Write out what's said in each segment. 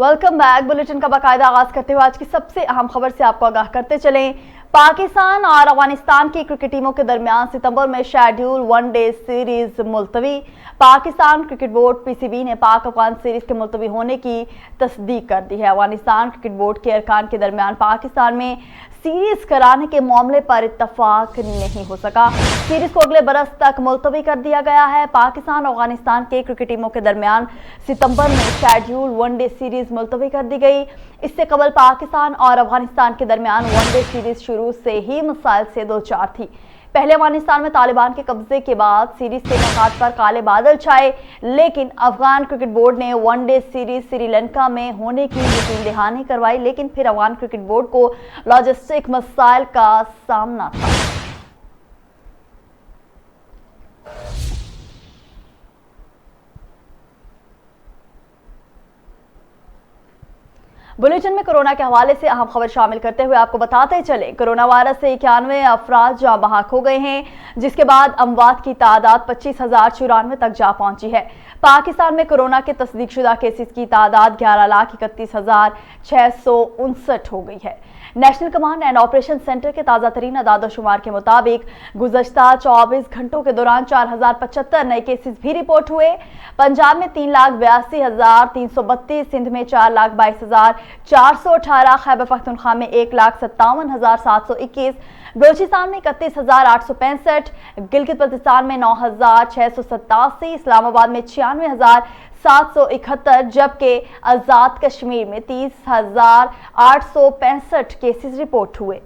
Welcome back. Bulletin का बाकायदा आगाज करते हुए आज की सबसे अहम खबर से आपको आगाह करते चलें। पाकिस्तान और अफगानिस्तान की क्रिकेट टीमों के दरमियान सितंबर में शेड्यूल वनडे सीरीज मुलतवी। पाकिस्तान क्रिकेट बोर्ड पीसीबी ने पाक अफगान सीरीज के मुलतवी होने की तस्दीक कर दी है। अफगानिस्तान क्रिकेट बोर्ड के अरकान के दरमियान पाकिस्तान में सीरीज कराने के मामले पर इत्तफाक नहीं हो सका। सीरीज को अगले बरस तक मुलतवी कर दिया गया है। पाकिस्तान और अफगानिस्तान के क्रिकेट टीमों के दरमियान सितंबर में शेड्यूल वनडे सीरीज मुलतवी कर दी गई। इससे कबल पाकिस्तान और अफगानिस्तान के दरमियान वनडे सीरीज शुरू से ही मसाइल से दो चार थी। पहले अफगानिस्तान में तालिबान के कब्जे के बाद सीरीज के इनेकाद पर काले बादल छाए, लेकिन अफगान क्रिकेट बोर्ड ने वनडे सीरीज श्रीलंका में होने की यकीन दहानी करवाई। लेकिन फिर अफगान क्रिकेट बोर्ड को लॉजिस्टिक मसाइल का सामना था। बुलेटिन में कोरोना के हवाले से अहम खबर शामिल करते हुए आपको बताते चले, कोरोना वायरस से 91 अफराद जाँ बहक हो गए हैं, जिसके बाद अमवात की तादाद 25,094 तक जा पहुंची है। पाकिस्तान में कोरोना के तस्दीकशुदा केसेस की तादाद 11,31,659 हो गई है। National command and operation centre के ताज़ा तरीन अदाद-ओ-शुमार के मुताबिक गुज़श्ता 24 घंटों के दौरान 4,075 नए केसेस भी रिपोर्ट हुए। पंजाब में 3,82,332, सिंध में 4,22,418, खैबर पख्तूनख्वा में 1,57,721, बलोचिस्तान में 31,865, गिलगित बल्तिस्तान में 9,687, इस्लामाबाद में 96,771, जबकि आज़ाद कश्मीर में 30,865 केसेस रिपोर्ट हुए।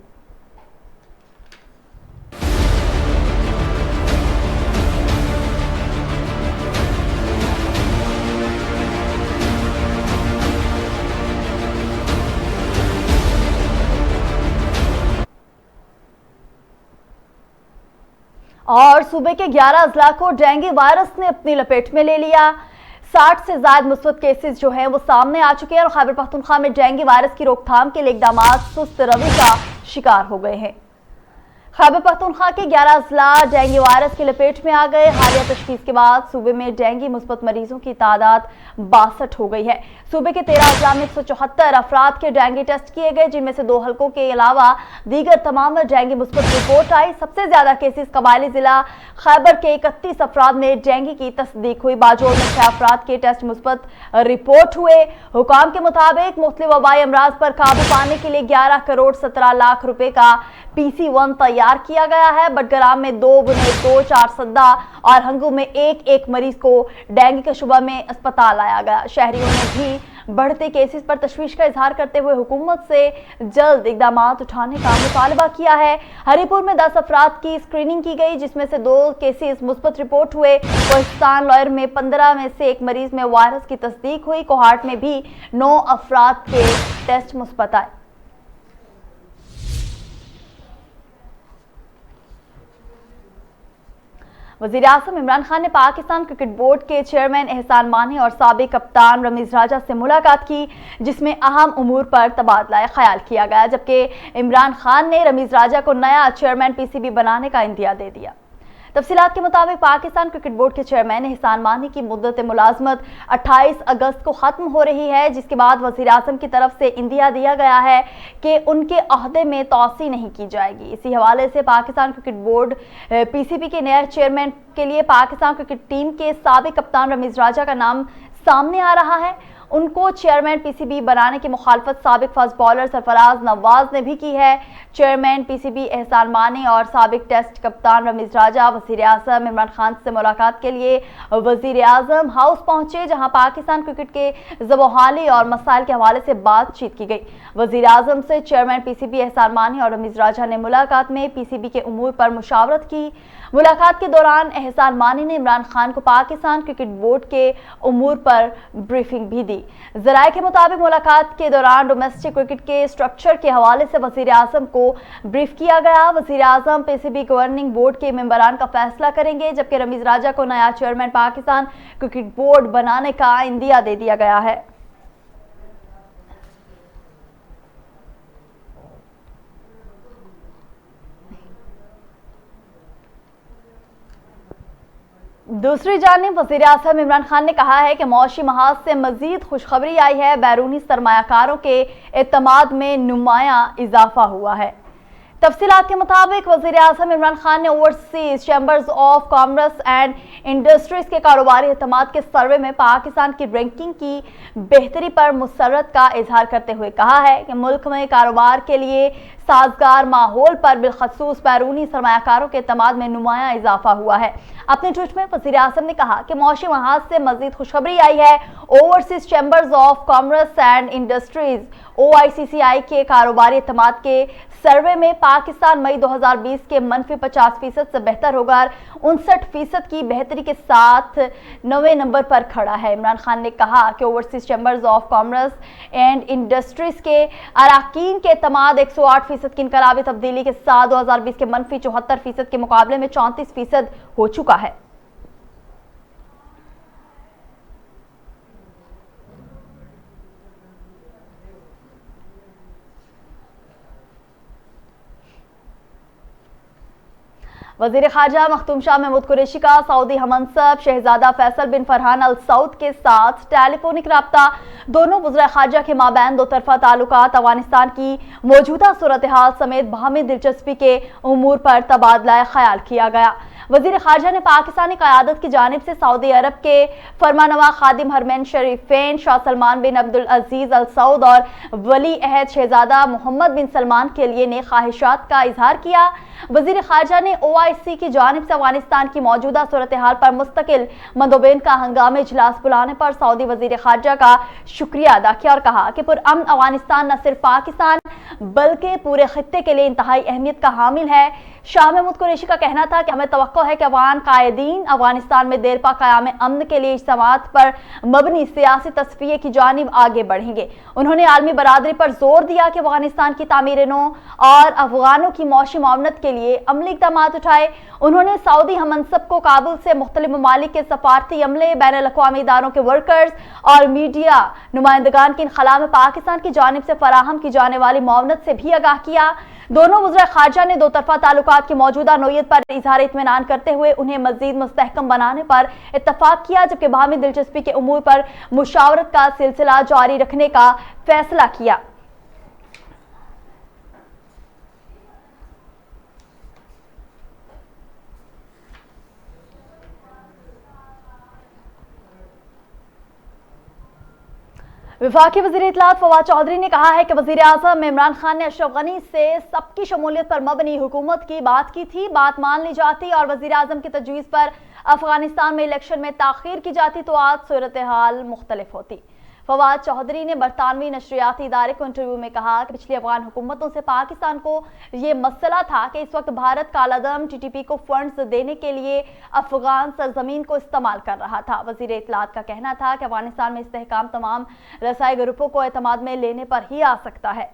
और सूबे के 11 अजला को डेंगू वायरस ने अपनी लपेट में ले लिया। 60 से ज्यादा मुस्बत केसेस जो हैं वो सामने आ चुके हैं और खैबर पख्तूनख्वा में डेंगू वायरस की रोकथाम के लिए इकदाम सुस्त रवि का शिकार हो गए हैं। खैबर पख्तूनख्वा के 11 अजला डेंगू वायरस की लपेट में आ गए। हालिया तशखीस के बाद सूबे में डेंगू मुस्बत मरीजों की तादाद 62 हो गई है। सूबे के 13 अजला में 174 अफराद के डेंगू टेस्ट किए गए, जिनमें से 2 हल्कों के अलावा दीगर तमाम डेंगू मुस्बत रिपोर्ट आई। सबसे ज्यादा केसेस कबायली जिला खैबर के 31 अफराद में डेंगू की तस्दीक हुई। बाजोर में 6 अफराद के टेस्ट मुस्बत रिपोर्ट हुए। हुकाम के मुताबिक मुख्तलिफ वबाई अमराज पर काबू पाने के लिए 11 करोड़ 17 लाख रुपए का PC-1 तैयार किया गया है। बडगराम में 2, बुनेर 2, 4 सद्दा और हंगू में एक मरीज को डेंगू के शुबा में अस्पताल लाया गया। शहरियों ने भी बढ़ते केसेस पर तशवीश का इजहार करते हुए हुकूमत से जल्द इकदाम उठाने का मुतालबा किया है। हरीपुर में 10 अफराद की स्क्रीनिंग की गई, जिसमें से 2 केसेस मुस्बत रिपोर्ट हुए। कोहिस्तान लॉयर में 15 में से 1 मरीज में वायरस की तस्दीक हुई। कोहाट में भी 9 अफराद के टेस्ट मुस्बत आए। वज़ीर-ए-आज़म इमरान खान ने पाकिस्तान क्रिकेट बोर्ड के चेयरमैन एहसान मानी और साबिक कप्तान रमीज राजा से मुलाकात की, जिसमें अहम उमूर पर तबादला ख्याल किया गया, जबकि इमरान खान ने रमीज राजा को नया चेयरमैन पीसीबी बनाने का इंदिया दे दिया। तफसीलात के मुताबिक पाकिस्तान क्रिकेट बोर्ड के चेयरमैन एहसान मानी की मुद्दत मुलाजमत 28 अगस्त को खत्म हो रही है, जिसके बाद वज़ीर-ए-आज़म की तरफ से इंदिया दिया गया है कि उनके अहदे में तोसी नहीं की जाएगी। इसी हवाले से पाकिस्तान क्रिकेट बोर्ड पीसीबी के नए चेयरमैन के लिए पाकिस्तान क्रिकेट टीम के साबिक कप्तान रमीज राजा का नाम सामने आ रहा है। उनको चेयरमैन पीसीबी बनाने की मुखालफत साबिक फास्ट बॉलर सरफराज नवाज ने भी की है। चेयरमैन पीसीबी एहसान मानी और साबिक टेस्ट कप्तान रमीज राजा वज़ीर-ए-आज़म इमरान खान से मुलाकात के लिए वज़ीर-ए-आज़म हाउस पहुंचे, जहां पाकिस्तान क्रिकेट के ज़बोहाली और मसाइल के हवाले से बातचीत की गई। वज़ीर-ए-आज़म से चेयरमैन पीसीबी एहसान मानी और रमीज राजा ने मुलाकात में पीसीबी के उमूर पर मुशावरत की। मुलाकात के दौरान एहसान मानी ने इमरान खान को पाकिस्तान क्रिकेट बोर्ड के उमूर पर ब्रीफिंग भी दी। ज़राए के मुताबिक मुलाकात के दौरान डोमेस्टिक क्रिकेट के स्ट्रक्चर के हवाले से वज़ीर-ए-आज़म को ब्रीफ किया गया। वज़ीर-ए-आज़म पीसीबी गवर्निंग बोर्ड के मेंबरान का फैसला करेंगे, जबकि रमीज राजा को नया चेयरमैन पाकिस्तान क्रिकेट बोर्ड बनाने का इंदिया दे दिया गया है। दूसरी जानिब वज़ीर-ए-आज़म इमरान खान ने कहा है कि मौशी महाज से मजीद खुशखबरी आई है। बैरूनी सरमायाकारों के एतमाद में नुमायां इजाफा हुआ है। तफसीलात के मुताबिक वज़ीर-ए-आज़म इमरान खान ने overseas chambers of commerce and industries के कारोबारी एतमाद के सर्वे में पाकिस्तान की रैंकिंग की बेहतरी पर मुसर्रत का इजहार करते हुए कहा है कि मुल्क में कारोबार के लिए साजगार माहौल पर बिलखसूस बैरूनी सरमायाकारों के एतमाद में नुमायां इजाफा हुआ है। अपने ट्वीट में वज़ीर-ए-आज़म ने कहा कि मौशी महाज से मजीद खुशखबरी आई है। Overseas chambers of commerce and industries OICCI के कारोबारी एतमाद के सर्वे में पाकिस्तान मई 2020 के -50% से बेहतर होकर 59% की बेहतरी के साथ 9वें नंबर पर खड़ा है। इमरान खान ने कहा कि overseas chambers of commerce and industries के अराकीन के एतमाद 108% की इनकलाबी तब्दीली के साथ 2020 के -74% के मुकाबले में 34% हो चुका है। वज़ीर ख़ारजा मखदूम शाह महमूद कुरैशी का सऊदी हममंसब शहजादा फैसल बिन फरहान अल सऊद के साथ टेलीफोनिक रब्ता। दोनों वज़ीर ख़ारजा के माबैन दो तरफ़ा ताल्लुकात, अफ़ग़ानिस्तान की मौजूदा सूरत हाल समेत बाहमी दिलचस्पी के उमूर पर तबादला ख्याल किया गया। वज़ीर ख़ारजा ने पाकिस्तानी क़यादत की जानिब से सऊदी अरब के फरमानवा खादिम हरमैन शरीफैन शाह सलमान बिन अब्दुल अजीज़ अल सऊद और वली अहद शहजादा मोहम्मद बिन सलमान के लिए नेक ख्वाहिशात का इजहार किया। वज़ीर ख़ारजा ने OIC की जानिब से अफ़ग़ानिस्तान की मौजूदा सूरत हाल पर मुस्तकिल मंदोबैन का हंगामी इजलास बुलाने पर सऊदी वज़ीर ख़ारजा का शुक्रिया अदा किया और कहा कि पुरअमन अफ़ग़ानिस्तान न सिर्फ पाकिस्तान बल्कि पूरे खित्ते के लिए इंतहाई अहमियत का हामिल है। शाह महमूद कुरैशी का कहना था कि हमें तवक्को है कि अफ़गान कायदीन अफ़ग़ानिस्तान में देरपा क़याम अमन के लिए इज्तिमाअत पर मबनी सियासी तस्फ़िये की जानिब आगे बढ़ेंगे। उन्होंने आलमी बरादरी पर जोर दिया कि अफ़ग़ानिस्तान की तामीर नौ और अफ़गानों की मौशी मामनत के लिए अमली इक़दामात उठाए। उन्होंने सऊदी हममंसब को काबुल से मुख्तलिफ ममालिक के सफारती अमले, बैन अल-अक़वामी इदारों के वर्कर्स और मीडिया नुमाइंदगान की इनखला में पाकिस्तान की जानिब से फराहम की जाने वाली मुआवनत से भी आगाह किया। दोनों वज़ीर ख़ारजा ने दो तरफ़ा ताल्लुकात की मौजूदा नोयत पर इज़हार इत्मीनान करते हुए उन्हें मज़ीद मुस्तहकम बनाने पर इत्तफ़ाक़ किया, जबकि बाहमी दिलचस्पी के उमूर पर मुशावरत का सिलसिला जारी रखने का फैसला किया। वफाकी वज़ीर इत्तलात फवाद चौधरी ने कहा है कि वज़ीर-ए-आज़म इमरान खान ने अशरफ गनी से सबकी शमूलियत पर मबनी हुकूमत की बात की थी। बात मान ली जाती और वज़ीर-ए-आज़म की तजवीज़ पर अफ़ग़ानिस्तान में इलेक्शन में ताख़ीर की जाती तो आज सूरत हाल मुख्तलिफ होती। फवाद चौधरी ने बरतानवी नशरियाती इदारे को इंटरव्यू में कहा कि पिछली अफ़गान हुकूमतों से पाकिस्तान को ये मसला था कि इस वक्त भारत कालादम TTP को फंड्स देने के लिए अफ़गान सरजमीन को इस्तेमाल कर रहा था। वज़ीर इत्तलात का कहना था कि अफ़गानिस्तान में इस्तेहकाम तमाम रसाई ग्रुपों को एतमाद में लेने पर ही आ सकता है।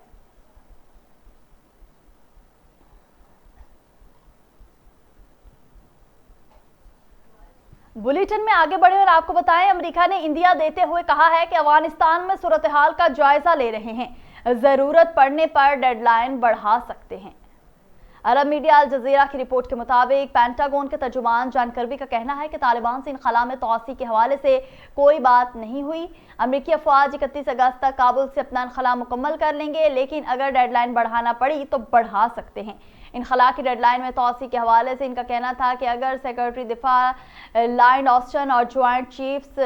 बुलेटिन में आगे बढ़े और आपको बताएं, अमेरिका ने इंदिया देते हुए कहा है कि अफगानिस्तान में सूरत हाल का जायजा ले रहे हैं, जरूरत पड़ने पर डेडलाइन बढ़ा सकते हैं। अरब मीडिया अल जज़ीरा की रिपोर्ट के मुताबिक पेंटागन के तर्जुमान जॉन कर्बी का कहना है कि तालिबान से इनखला में तोसी के हवाले से कोई बात नहीं हुई। अमरीकी अफवाज 31 अगस्त तक काबुल से अपना इनखला मुकम्मल कर लेंगे, लेकिन अगर डेडलाइन बढ़ाना पड़ी तो बढ़ा सकते हैं। इनखला की डेडलाइन में तोसी के हवाले से इनका कहना था कि अगर सेक्रेटरी दिफा लॉयड ऑस्टिन और ज्वाइंट चीफ्स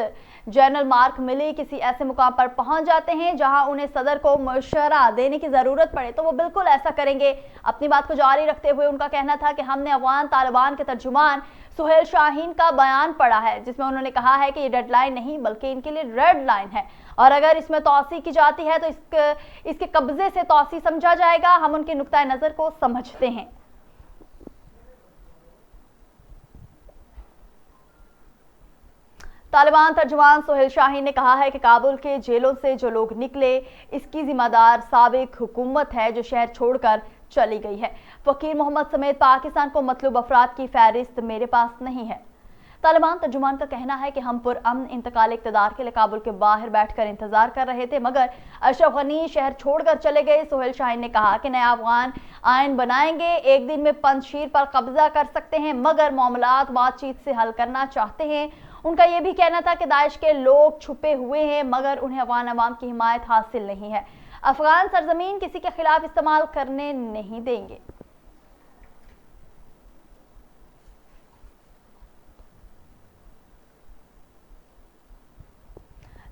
जनरल मार्क मिली किसी ऐसे मुकाम पर पहुंच जाते हैं जहां उन्हें सदर को मशवरा देने की ज़रूरत पड़े तो वो बिल्कुल ऐसा करेंगे। अपनी बात को जारी रखते हुए उनका कहना था कि हमने अफगान तालिबान के तर्जुमान सुहेल शाहीन का बयान पढ़ा है, जिसमें उन्होंने कहा है कि ये डेडलाइन नहीं बल्कि इनके लिए रेड लाइन है और अगर इसमें तोसी की जाती है तो इसके कब्जे से तोसी समझा जाएगा। हम उनके नुक्ता नज़र को समझते हैं। तालिबान तर्जुमान सुहेल शाहीन ने कहा है कि काबुल के जेलों से जो लोग निकले इसकी जिम्मेदार साबिक हुकूमत है जो शहर छोड़कर चली गई है। फकीर मोहम्मद समेत पाकिस्तान को मतलूब अफराद की फहरिस्त मेरे पास नहीं है। तालिबान तर्जुमान का कहना है कि हम पुरअमन इंतकाल इक़्तिदार के लिए काबुल के बाहर बैठकर इंतजार कर रहे थे, मगर अशरफ गनी शहर छोड़कर चले गए। सोहेल शाहीन ने कहा कि नया अफगान आइन बनाएंगे, एक दिन में पंजशीर पर कब्जा कर सकते हैं, मगर मामलात बातचीत से हल करना चाहते हैं। उनका यह भी कहना था कि दाइश के लोग छुपे हुए हैं, मगर उन्हें अफगान अवाम की हिमायत हासिल नहीं है। अफगान सरजमीन किसी के खिलाफ इस्तेमाल करने नहीं देंगे।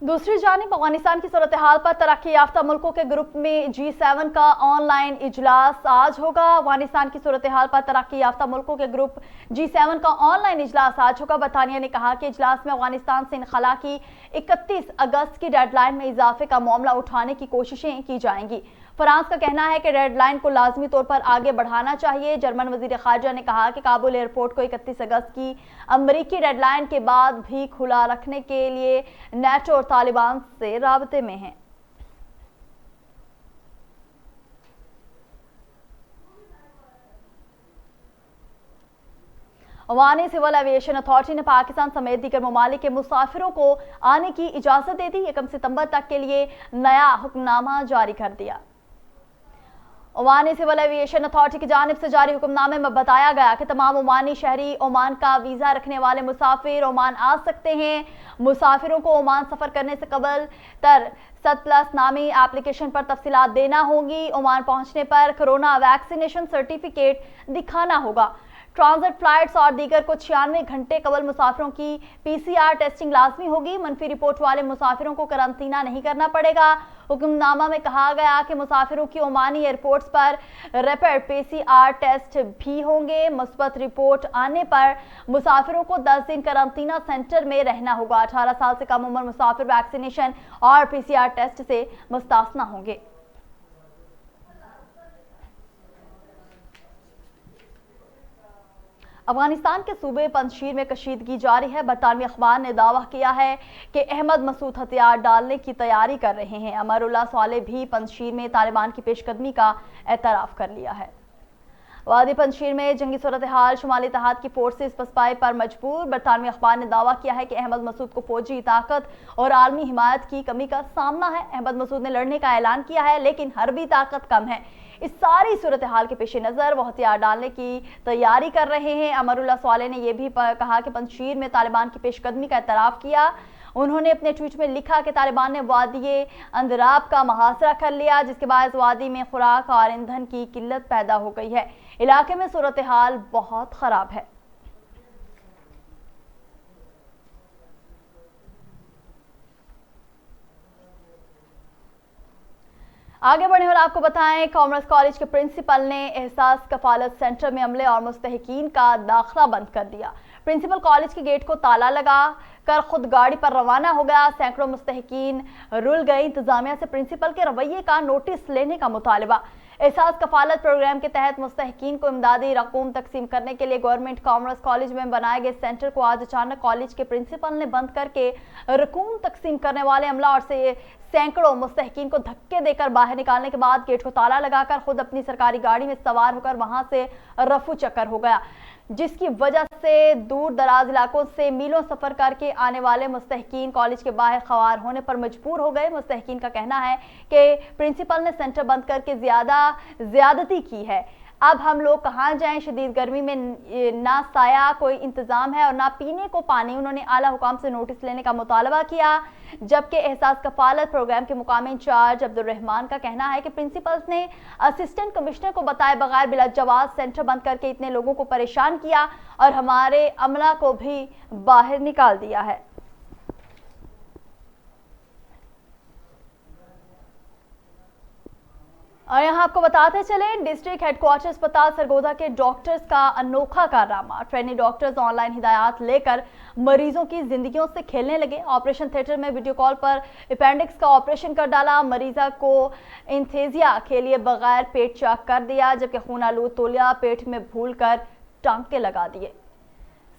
दूसरी जानिब अफगानिस्तान की सूरत हाल पर तरक्की याफ्ता मुल्कों के ग्रुप में G7 का ऑनलाइन इजलास आज होगा। अफगानिस्तान की सूरत हाल पर तरक्की याफ्ता मुल्कों के ग्रुप G7 का ऑनलाइन इजलास आज होगा। बरतानिया ने कहा कि इजलास में अफगानिस्तान से इनखला की 31 अगस्त की डेडलाइन में इजाफे का मामला उठाने की कोशिशें की जाएंगी। फ्रांस का कहना है कि डेडलाइन को लाजमी तौर पर आगे बढ़ाना चाहिए। जर्मन वजीर खारजा ने कहा कि काबुल एयरपोर्ट को 31 अगस्त की अमरीकी डेडलाइन के बाद भी खुला रखने के लिए नेटो और तालिबान से राबते में है। अफगानी सिविल एविएशन अथॉरिटी ने पाकिस्तान समेत दीगर ममालिक के मुसाफिरों को आने की इजाजत दे दी। 1 सितंबर तक के लिए नया हुक्मनामा जारी कर दिया। ओमानी सिविल एविएशन अथॉरिटी की जानिब से जारी हुक्मनामे में बताया गया कि तमाम ओमानी शहरी ओमान का वीज़ा रखने वाले मुसाफिर ओमान आ सकते हैं। मुसाफिरों को ओमान सफ़र करने से कबल तर 7+ नामी एप्लीकेशन पर तफसीलात देना होंगी। ओमान पहुंचने पर कोरोना वैक्सीनेशन सर्टिफिकेट दिखाना होगा। ट्रांजिट फ्लाइट्स और दीगर को 96 घंटे कबल मुसाफिरों की PCR टेस्टिंग लाजमी होगी। मनफी रिपोर्ट वाले मुसाफिरों को करंतना नहीं करना पड़ेगा। हुक्मनामा में कहा गया कि मुसाफिरों की ओमानी एयरपोर्ट्स पर रैपिड PCR टेस्ट भी होंगे। मुस्बत रिपोर्ट आने पर मुसाफिरों को 10 दिन करंतना सेंटर में रहना होगा। 18 साल से कम उम्र मुसाफिर वैक्सीनेशन और PCR टेस्ट से मुस्तासना होंगे। अफगानिस्तान के सूबे पंजशीर में कशीदगी जारी है। बरतानवी अखबार ने दावा किया है कि अहमद मसूद हथियार डालने की तैयारी कर रहे हैं। अमरुल्लाह साले भी पंजशीर में तालिबान की पेशकदमी का एतराफ़ कर लिया है। वादी पंजशीर में जंगी सूरत हाल, शुमाली इत्तेहाद की फोर्सेस पसपाई पर मजबूर। बरतानवी अखबार ने दावा किया है कि अहमद मसूद को फौजी ताकत और आलमी हिमायत की कमी का सामना है। अहमद मसूद ने लड़ने का ऐलान किया है, लेकिन हरबी ताकत कम है। इस सारी सूरत हाल के पेश नज़र वो हथियार डालने की तैयारी कर रहे हैं। अमरुल्लाह साले ने यह भी कहा कि पंजशीर में तालिबान की पेशकदमी का एतराफ़ किया। उन्होंने अपने ट्वीट में लिखा कि तालिबान ने वादी अंदराब का मुहासरा कर लिया, जिसके बाद वादी में खुराक और ईंधन की किल्लत पैदा हो गई है। इलाके में सूरत हाल बहुत ख़राब है। आगे बढ़ने और आपको बताएं, कॉमर्स कॉलेज के प्रिंसिपल ने एहसास कफालत सेंटर में अमले और मुस्तहिकीन का दाखिला बंद कर दिया। प्रिंसिपल कॉलेज के गेट को ताला लगा कर खुद गाड़ी पर रवाना हो गया। सैकड़ों मुस्तहिकीन रुल गए। इंतजामिया से प्रिंसिपल के रवैये का नोटिस लेने का मुतालबा। एहसास कफालत प्रोग्राम के तहत मुस्तहिकीन को इमदादी रकूम तकसीम करने के लिए गवर्नमेंट कॉमर्स कॉलेज में बनाए गए सेंटर को आज अचानक कॉलेज के प्रिंसिपल ने बंद करके रकूम तकसीम करने वाले अमला और से सैकड़ों मुस्तहिकीन को धक्के देकर बाहर निकालने के बाद गेट को ताला लगाकर खुद अपनी सरकारी गाड़ी में सवार होकर वहां से रफू चक्कर हो गया, जिसकी वजह से दूर दराज इलाकों से मीलों सफर करके आने वाले मुस्तहिकीन कॉलेज के बाहर खवार होने पर मजबूर हो गए। मुस्तहिकीन का कहना है कि प्रिंसिपल ने सेंटर बंद करके ज्यादती की है। अब हम लोग कहाँ जाएं? शदीद गर्मी में ना साया कोई इंतजाम है और ना पीने को पानी। उन्होंने आला हुकाम से नोटिस लेने का मुतालबा किया, जबकि एहसास कफालत प्रोग्राम के मुकामी इंचार्ज अब्दुल रहमान का कहना है कि प्रिंसिपल्स ने असिस्टेंट कमिश्नर को बताए बगैर बिला जवाब सेंटर बंद करके इतने लोगों को परेशान किया और हमारे अमला को भी बाहर निकाल दिया है। और यहाँ आपको बताते चलें, डिस्ट्रिक्ट हेडक्वार्टर अस्पताल सरगोधा के डॉक्टर्स का अनोखा कारनामा। ट्रेनी डॉक्टर्स ऑनलाइन हिदायत लेकर मरीजों की जिंदगियों से खेलने लगे। ऑपरेशन थिएटर में वीडियो कॉल पर अपेंडिक्स का ऑपरेशन कर डाला। मरीजा को इंथेजिया के लिए बगैर पेट चेक कर दिया, जबकि खून आलूद तौलिया पेट में भूल कर टांके लगा दिए।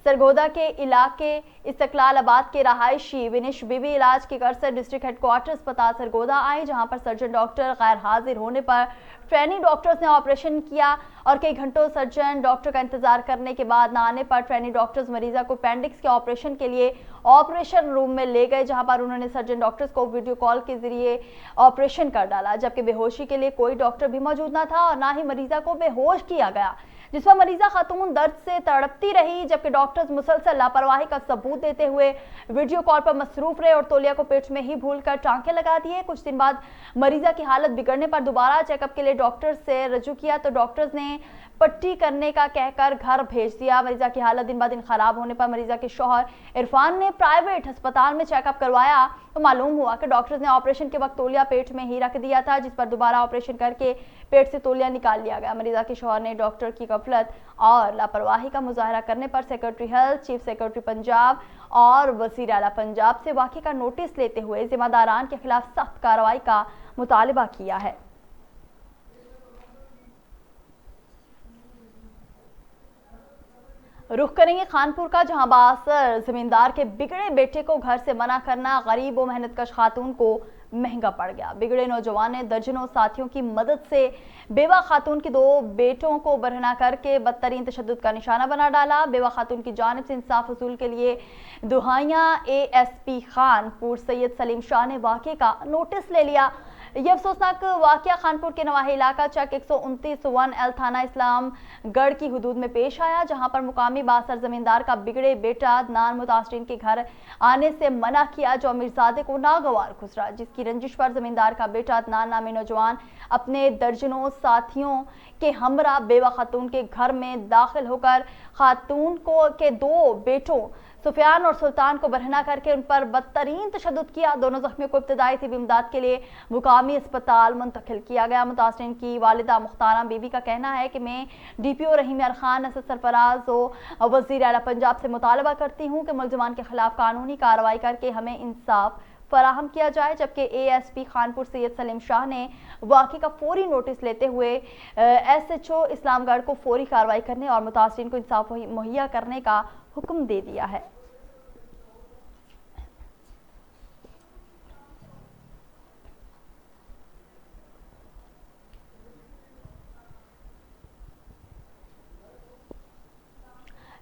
सरगोदा के इलाके इस्तकलाल आबाद के रहायशी विनिश बीबी इलाज के घर से डिस्ट्रिक्ट हेडक्वार्टर अस्पताल सरगोदा आई, जहां पर सर्जन डॉक्टर गैर हाजिर होने पर ट्रेनी डॉक्टर्स ने ऑपरेशन किया और कई घंटों सर्जन डॉक्टर का इंतजार करने के बाद न आने पर ट्रेनी डॉक्टर्स मरीजा को अपेंडिक्स के ऑपरेशन के लिए ऑपरेशन रूम में ले गए, जहां पर उन्होंने सर्जन डॉक्टर्स को वीडियो कॉल के जरिए ऑपरेशन कर डाला, जबकि बेहोशी के लिए कोई डॉक्टर भी मौजूद न था और ना ही मरीजा को बेहोश किया गया, जिस पर मरीजा खातून दर्द से तड़पती रही, जबकि डॉक्टर्स मुसलसल लापरवाही का सबूत देते हुए वीडियो कॉल पर मसरूफ रहे और तौलिया को पेट में ही भूलकर टांके लगा दिए। कुछ दिन बाद मरीजा की हालत बिगड़ने पर दोबारा चेकअप के लिए डॉक्टर से रजू किया तो डॉक्टर्स ने पट्टी करने का कहकर घर भेज दिया। मरीजा की हालत दिन ब दिन खराब होने पर मरीजा के शौहर इरफान ने प्राइवेट अस्पताल में चेकअप करवाया तो मालूम हुआ कि डॉक्टर्स ने ऑपरेशन के वक्त तौलिया पेट में ही रख दिया था, जिस पर दोबारा ऑपरेशन करके पेट से तौलिया निकाल लिया गया। मरीजा के शौहर ने डॉक्टर की गफलत और लापरवाही का मुजाहरा करने पर secretary health, chief secretary Punjab और वज़ीर आला पंजाब से वाक़े का नोटिस लेते हुए जिम्मेदारान के खिलाफ सख्त कार्रवाई का मुतालबा किया है। रुख करेंगे खानपुर का, जहां बासर जमींदार के बिगड़े बेटे को घर से मना करना गरीब व मेहनतकश खातून को महंगा पड़ गया। बिगड़े नौजवान ने दर्जनों साथियों की मदद से बेवा खातून के 2 बेटों को बरहना करके बदतरीन तशद्दुद का निशाना बना डाला। बेवा खातून की जानिब से इंसाफ वसूल के लिए दुहाइया ASP खानपुर सैयद सलीम शाह ने वाक़े का नोटिस ले लिया। यह अफसोसनाक वाक़या खानपुर के नवाही इलाका चक 129 1L थाना इस्लामगढ़ की हदूद में पेश आया, जहां पर मुकामी बासर जमींदार का बिगड़े बेटा अदनान मुतासरीन के घर आने से मना किया, जो अमीरजादे को नागवार गुजरा, जिसकी रंजिश पर जमींदार का बेटा अदनान नामी नौजवान अपने दर्जनों साथियों के हमरा बेवा खातून के घर में दाखिल होकर खातून को के 2 बेटों सुफियान और सुल्तान को बरहना करके उन पर बदतरीन तशद्दुद किया। दोनों जख्मियों को इब्तदाई तिब्बी इमदाद के लिए मुकामी अस्पताल मुंतकिल किया गया। मुतासरीन की वालिदा मुख्तारा बीबी का कहना है कि मैं DPO रहीम यार खान, असद सरफराज और वज़ीर आला पंजाब से मुतालबा करती हूँ कि मुलज़मान के खिलाफ कानूनी कार्रवाई करके हमें इंसाफ फराहम किया जाए, जबकि ASP खानपुर सैयद सलीम शाह ने वाक़े का फौरी नोटिस लेते हुए SHO इस्लामगढ़ को फौरी कार्रवाई करने और मुतासरीन को इंसाफ मुहैया करने का हुक्म दे दिया है।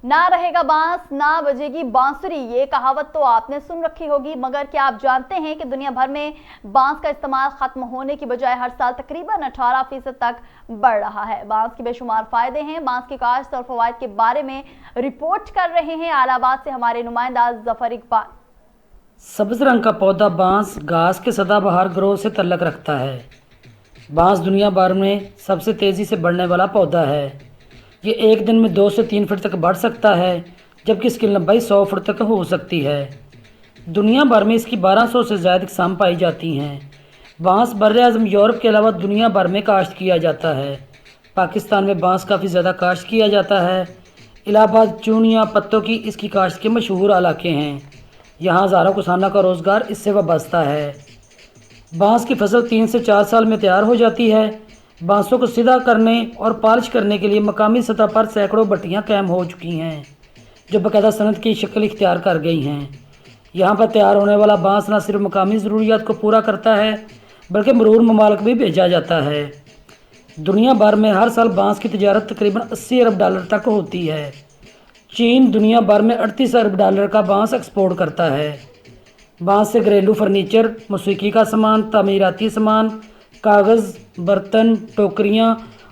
ना रहेगा बांस ना बजेगी बांसुरी, ये कहावत तो आपने सुन रखी होगी, मगर क्या आप जानते हैं कि दुनिया भर में बांस का इस्तेमाल खत्म होने की बजाय हर साल तकरीबन 18% तक बढ़ रहा है। बांस के बेशुमार फायदे हैं। बांस की काश्त और फवायद के बारे में रिपोर्ट कर रहे हैं आलाबाद से हमारे नुमाइंदा जफर इकबाल। सब्ज रंग का पौधा बांस घास के सदाबहार ग्रोह से तल्लक रखता है। बांस दुनिया भर में सबसे तेज़ी से बढ़ने वाला पौधा है। ये एक दिन में 2 से 3 फुट तक बढ़ सकता है, जबकि इसकी लंबाई 100 फुट तक हो सकती है। दुनिया भर में इसकी 1200 से ज़्यादा किस्म पाई जाती हैं। बांस बर्र-ए-आज़म यूरोप के अलावा दुनिया भर में काश्त किया जाता है। पाकिस्तान में बांस काफ़ी ज़्यादा काश्त किया जाता है। इलाहाबाद, चूनिया, पत्तों की इसकी काश्त के मशहूर इलाके हैं। यहाँ हज़ारों किसानों का रोज़गार इससे वाबस्ता है। बांस की फसल 3 से 4 साल में तैयार हो जाती है। बांसों को सीधा करने और पॉलिश करने के लिए मकामी सतह पर सैकड़ों भट्टियाँ कायम हो चुकी हैं, जो बाकायदा सनत की शक्ल इख्तियार कर गई हैं। यहाँ पर तैयार होने वाला बांस न सिर्फ मकामी ज़रूरियात को पूरा करता है, बल्कि मरूर ममालिक भी भेजा जाता है। दुनिया भर में हर साल बांस की तजारत तकरीबन $80 अरब तक होती है। चीन दुनिया भर में $38 अरब का बांस एक्सपोर्ट करता है। बांस से घरेलू फर्नीचर, मौसीकी का सामान, तामीराती सामान, कागज़, बर्तन, टोकरियाँ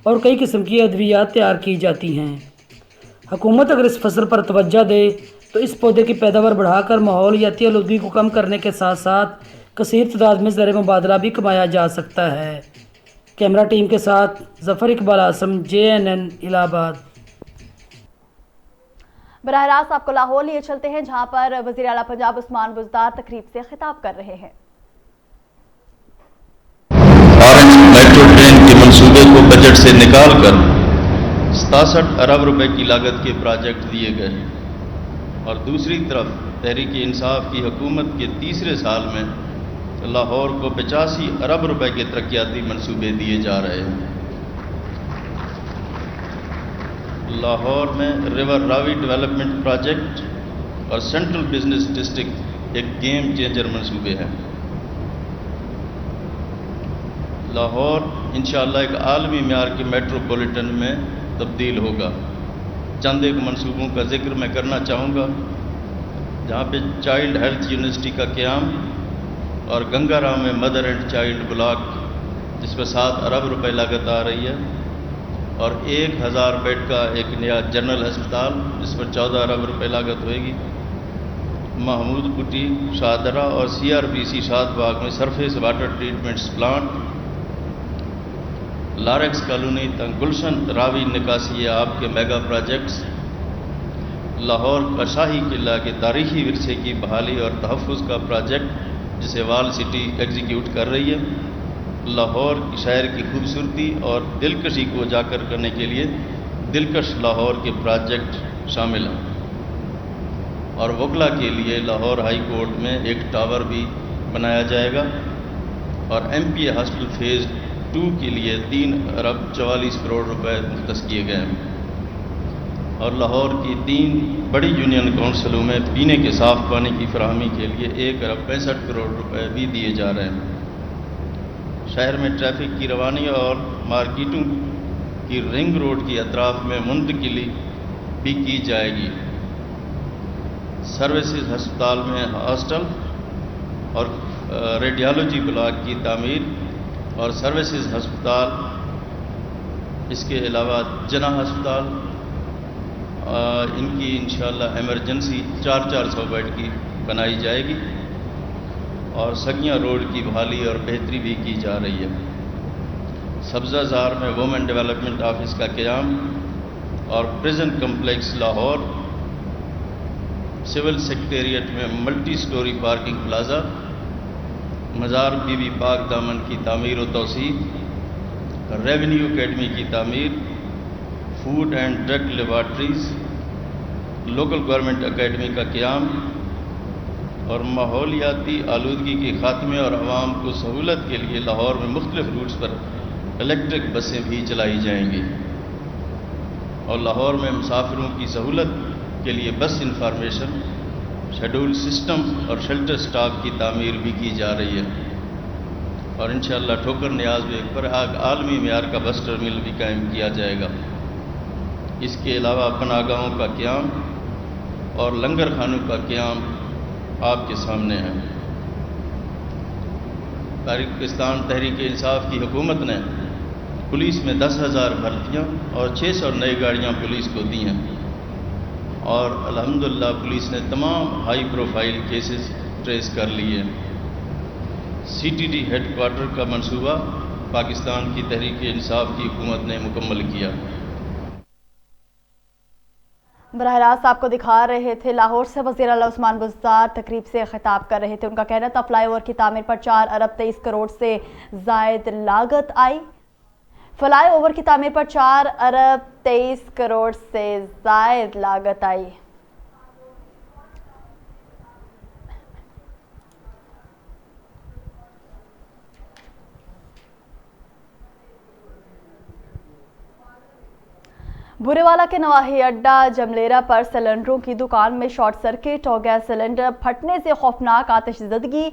और कई किस्म की अद्वियात तैयार की जाती हैं। हुकूमत अगर इस फसल पर तवज्जो दे तो इस पौधे की पैदावार बढ़ाकर माहौलियाती आलूदगी को कम करने के साथ साथ कसीर तादाद में ज़र मुबादला भी कमाया जा सकता है। कैमरा टीम के साथ जफ़र इकबाल आसम, JNN इलाहाबाद। बराह रास्त आपको लाहौर लिए चलते हैं, जहां पर वज़ीर आला पंजाब उस्मान बुज़दार तकरीब से खिताब कर रहे हैं। ऑरेंज मेट्रो ट्रेन के मंसूबे को बजट से निकालकर 67 अरब रुपए की लागत के प्रोजेक्ट दिए गए और दूसरी तरफ तहरीक इंसाफ की हुकूमत के तीसरे साल में लाहौर को 85 अरब रुपए के तरक्याती मंसूबे दिए जा रहे हैं। لاہور میں ریور راوی ڈیولپمنٹ پروجیکٹ اور سینٹرل بزنس ڈسٹرکٹ ایک گیم چینجر منصوبے ہیں۔ لاہور انشاءاللہ ایک عالمی معیار کے میٹروپولیٹن میں تبدیل ہوگا۔ چند ایک منصوبوں کا ذکر میں کرنا چاہوں گا، جہاں پہ چائلڈ ہیلتھ یونیورسٹی کا قیام اور گنگا رام میں مدر اینڈ چائلڈ بلاک، جس پہ 7 ارب روپے لاگت آ رہی ہے، اور 1000 بیڈ کا ایک نیا جنرل ہسپتال جس پر 14 ارب روپے لاگت ہوئے گی۔ محمود پٹی شاہدرہ اور CRPC شاد باغ میں surface water treatments plant, Larex colony تنگ گلشن راوی نکاسی آب کے میگا پروجیکٹس، لاہور کا شاہی قلعہ کے تاریخی ورثے کی بحالی اور تحفظ کا پروجیکٹ جسے وال سٹی ایگزیکیوٹ کر رہی ہے، لاہور شہر کی خوبصورتی اور دلکشی کو اجاگر کرنے کے لیے دلکش لاہور کے پروجیکٹ شامل ہیں، اور وکلا کے لیے لاہور ہائی کورٹ میں ایک ٹاور بھی بنایا جائے گا، اور MPA ہاسپٹل فیز 2 کے لیے 3 ارب 44 کروڑ روپے مختص کیے گئے ہیں، اور لاہور کی 3 بڑی یونین کونسلوں میں پینے کے صاف پانی کی فراہمی کے لیے 1 ارب 65 کروڑ روپے بھی دیے جا رہے ہیں۔ شہر میں ٹریفک کی روانی اور مارکیٹوں کی رنگ روڈ کی اطراف میں منتقلی بھی کی جائے گی۔ سروسز ہسپتال میں ہاسٹل اور ریڈیالوجی بلاک کی تعمیر اور سروسز ہسپتال، اس کے علاوہ جناح ہسپتال، ان کی انشاءاللہ ایمرجنسی 400 بیڈ کی بنائی جائے گی، اور سگیاں روڈ کی بحالی اور بہتری بھی کی جا رہی ہے۔ سبزہ زار میں وومن ڈیولپمنٹ آفس کا قیام اور prison complex Lahore, civil secretariat میں ملٹی سٹوری پارکنگ پلازا، مزار بی بی پاک دامن کی تعمیر و توسیع، ریونیو اکیڈمی کی تعمیر، food and drug laboratories, local government academy کا قیام، اور ماحولیاتی آلودگی کے خاتمے اور عوام کو سہولت کے لیے لاہور میں مختلف روٹس پر الیکٹرک بسیں بھی چلائی جائیں گی، اور لاہور میں مسافروں کی سہولت کے لیے بس انفارمیشن شیڈول سسٹم اور شیلٹر سٹاف کی تعمیر بھی کی جا رہی ہے، اور انشاءاللہ ٹھوکر نیاز میں پر عالمی معیار کا بس ٹرمینل بھی قائم کیا جائے گا۔ اس کے علاوہ پناہگاہوں کا قیام اور لنگر خانوں کا قیام آپ کے سامنے ہے۔ پاکستان تحریک انصاف کی حکومت نے پولیس میں 10,000 بھرتیاں اور 600 نئی گاڑیاں پولیس کو دی ہیں، اور الحمدللہ پولیس نے تمام ہائی پروفائل کیسز ٹریس کر لیے۔ CTD ہیڈ کوارٹر کا منصوبہ پاکستان کی تحریک انصاف کی حکومت نے مکمل کیا۔ براہ راست آپ کو دکھا رہے تھے لاہور سے وزیر اعلیٰ عثمان بزدار تقریب سے خطاب کر رہے تھے۔ ان کا کہنا تھا فلائی اوور کی تعمیر پر 4 ارب 23 کروڑ سے زائد لاگت آئی۔ فلائی اوور کی تعمیر پر 4 ارب 23 کروڑ سے زائد لاگت آئی۔ بورے والا کے نواحی اڈہ جملیرہ پر سلنڈروں کی دکان میں شارٹ سرکٹ اور گیس سلنڈر پھٹنے سے خوفناک آتش زدگی۔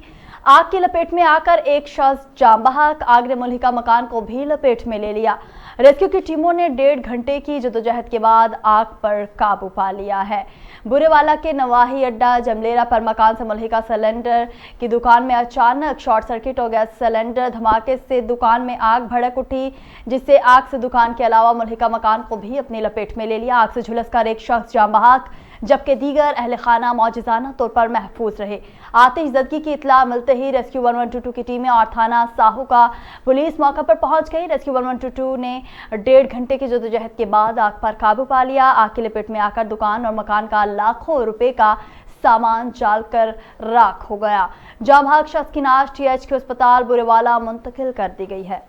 آگ کی لپیٹ میں آ کر ایک شخص جاں بحق، آگ نے ملحقہ مکان کو بھی لپیٹ میں لے لیا۔ ریسکیو کی ٹیموں نے 1.5 گھنٹے کی جدوجہد کے بعد آگ پر قابو پا لیا ہے۔ بورے والا کے نواحی اڈہ جملیرہ پر مکان سے ملحقہ سلنڈر کی دکان میں اچانک شارٹ سرکٹ اور گیس سلنڈر دھماکے سے دکان میں آگ بھڑک اٹھی، جس سے آگ سے دکان کے علاوہ ملحقہ مکان کو بھی اپنی لپیٹ میں لے لیا۔ آگ سے جھلس کر ایک شخص جاں بحق جبکہ دیگر اہل خانہ معجزانہ طور پر محفوظ رہے۔ آتش زدگی کی اطلاع ملتے ہی ریسکیو 1122 کی ٹیمیں اور تھانہ ساہو کا پولیس موقع پر پہنچ گئی۔ ریسکیو 1122 نے 1.5 گھنٹے کی جدوجہد کے بعد آگ پر قابو پا لیا۔ آگ کی لپیٹ میں آ کر دکان اور مکان کا لاکھوں روپے کا سامان جال کر راکھ ہو گیا۔ جاں بحق شخص کی نعش THQ ہسپتال بورے والا منتقل کر دی گئی ہے۔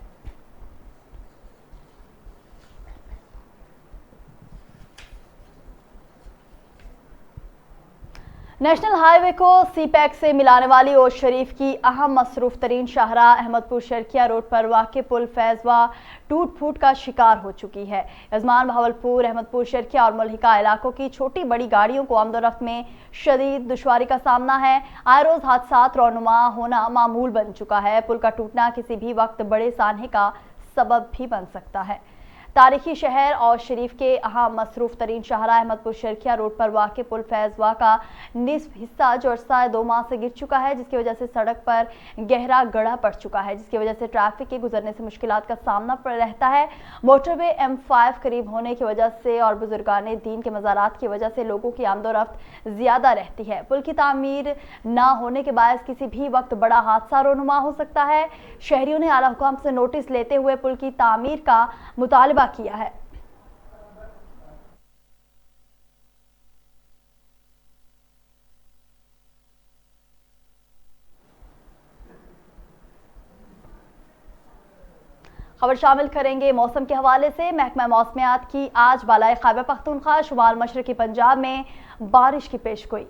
نیشنل ہائی وے کو سی پیک سے ملانے والی اوش شریف کی اہم مصروف ترین شاہراہ احمد پور شرکیہ روڈ پر واقع پل فیضوا ٹوٹ پھوٹ کا شکار ہو چکی ہے۔ یزمان بہاولپور، احمد پور شرکیہ اور ملحقہ علاقوں کی چھوٹی بڑی گاڑیوں کو آمد و رفت میں شدید دشواری کا سامنا ہے۔ آئے روز حادثات رونما ہونا معمول بن چکا ہے۔ پل کا ٹوٹنا کسی بھی وقت بڑے سانحے کا سبب بھی بن سکتا ہے۔ تاریخی شہر اوش شریف کے اہم مصروف ترین شاہراہ احمد پور شرکیہ روڈ پر واقع پل فیضوا کا نصف حصہ جو عرصہ 2 ماہ سے گر چکا ہے، جس کی وجہ سے سڑک پر گہرا گڑھا پڑ چکا ہے، جس کی وجہ سے ٹریفک کے گزرنے سے مشکلات کا سامنا رہتا ہے۔ موٹر وے M5 قریب ہونے کی وجہ سے اور بزرگان دین کے مزارات کی وجہ سے لوگوں کی آمد و رفت زیادہ رہتی ہے۔ پل کی تعمیر نہ ہونے کے باعث کسی بھی وقت بڑا حادثہ رونما ہو سکتا ہے۔ شہریوں نے اعلیٰ حکام سے نوٹس لیتے ہوئے پل کی تعمیر کا مطالبہ کیا ہے۔ خبر شامل کریں گے موسم کے حوالے سے۔ محکمہ موسمیات کی آج بالائے خیبر پختونخوا، شمال مشرقی پنجاب میں بارش کی پیشگوئی۔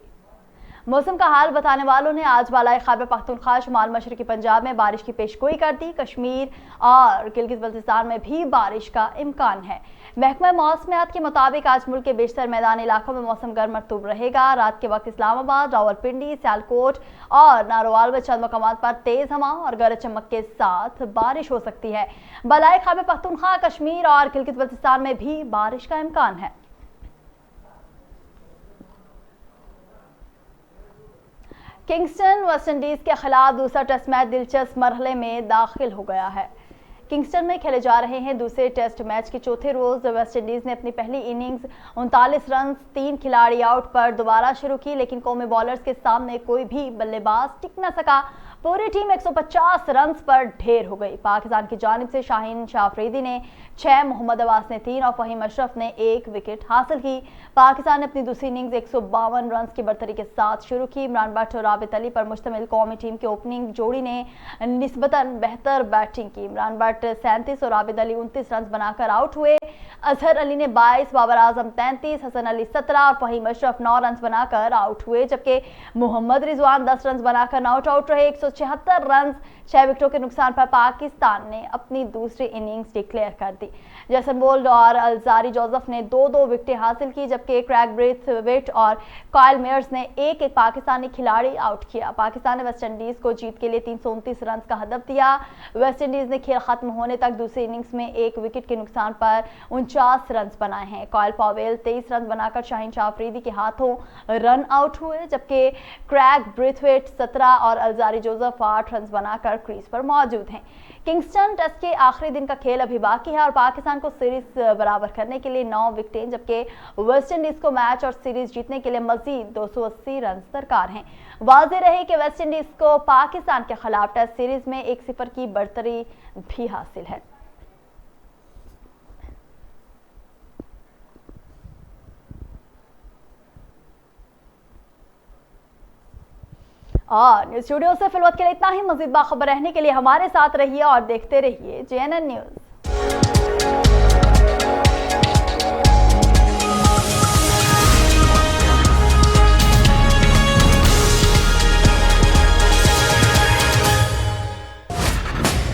موسم کا حال بتانے والوں نے آج بالائے خیبر پختونخوا، شمال مشرقی پنجاب میں بارش کی پیشگوئی کر دی۔ کشمیر اور گلگت بلتستان میں بھی بارش کا امکان ہے۔ محکمہ موسمیات کے مطابق آج ملک کے بیشتر میدانی علاقوں میں موسم گرم مرطوب رہے گا۔ رات کے وقت اسلام آباد، راولپنڈی، سیالکوٹ اور ناروال میں چند مقامات پر تیز ہوا اور گرج چمک کے ساتھ بارش ہو سکتی ہے۔ بالائے خیبر پختونخوا، کشمیر اور گلگت بلتستان میں بھی بارش کا امکان ہے۔ کنگسٹن ویسٹ انڈیز کے خلاف دوسرا ٹیسٹ میچ دلچسپ مرحلے میں داخل ہو گیا ہے۔ کنگسٹن میں کھیلے جا رہے ہیں دوسرے ٹیسٹ میچ کے چوتھے روز ویسٹ انڈیز نے اپنی پہلی اننگز 39 رنز 3 کھلاڑی آؤٹ پر دوبارہ شروع کی، لیکن قومی بالرز کے سامنے کوئی بھی بلے باز ٹک نہ سکا۔ پوری ٹیم 150 رنز پر ڈھیر ہو گئی۔ پاکستان کی جانب سے شاہین شاہ افریدی نے 6، محمد عباس نے 3 اور فہیم اشرف نے 1 وکٹ حاصل کی۔ پاکستان نے اپنی دوسری اننگز 152 رنز کی برتری کے ساتھ شروع کی۔ عمران بٹ اور رابط علی پر مشتمل قومی ٹیم کے اوپننگ جوڑی نے نسبتاً بہتر بیٹنگ کی۔ عمران بٹ 37 اور رابط علی 29 رنز بنا کر آؤٹ ہوئے۔ اظہر علی نے 22، بابر اعظم 33، حسن علی 17 اور فہیم اشرف 9 رنز بنا کر آؤٹ ہوئے، جبکہ محمد رضوان 10 رنز بنا کر ناٹ آؤٹ رہے۔ 176 رنز 6 وکٹوں کے نقصان پر پاکستان نے اپنی دوسری اننگز ڈکلیئر کر دی۔ جیسن بولڈ اور الزاری جوزف نے 2 وکٹیں حاصل کی، جبکہ کریگ بریتھ اور کائل میئرز نے 1 پاکستانی کھلاڑی آؤٹ کیا۔ پاکستان نے ویسٹ انڈیز کو جیت کے لیے 329 رنز کا ہدف دیا۔ ویسٹ انڈیز نے کھیل ختم ہونے تک دوسری اننگز میں 1 وکٹ کے نقصان پر 49 رنز بنائے ہیں۔ کائل پاویل 23 رنز بنا کر شاہین شاہ افریدی کے ہاتھوں رن آؤٹ ہوئے، جبکہ کریگ بریتھ 17 اور الزاری جوزف 8 رنز بنا کر کریز پر موجود ہیں۔ کنگسٹن ٹیسٹ کے آخری دن کا کھیل ابھی باقی ہے اور پاکستان کو سیریز برابر کرنے کے لیے 9 وکٹیں، جبکہ ویسٹ انڈیز کو میچ اور سیریز جیتنے کے لیے مزید 280 رنز درکار ہیں۔ واضح رہے کہ ویسٹ انڈیز کو پاکستان کے خلاف ٹیسٹ سیریز میں 1-0 کی برتری بھی حاصل ہے۔ اور نیوز اسٹوڈیو سے فی الوقت کے لیے اتنا ہی۔ مزید باخبر رہنے کے لیے ہمارے ساتھ رہیے اور دیکھتے رہیے JNN نیوز۔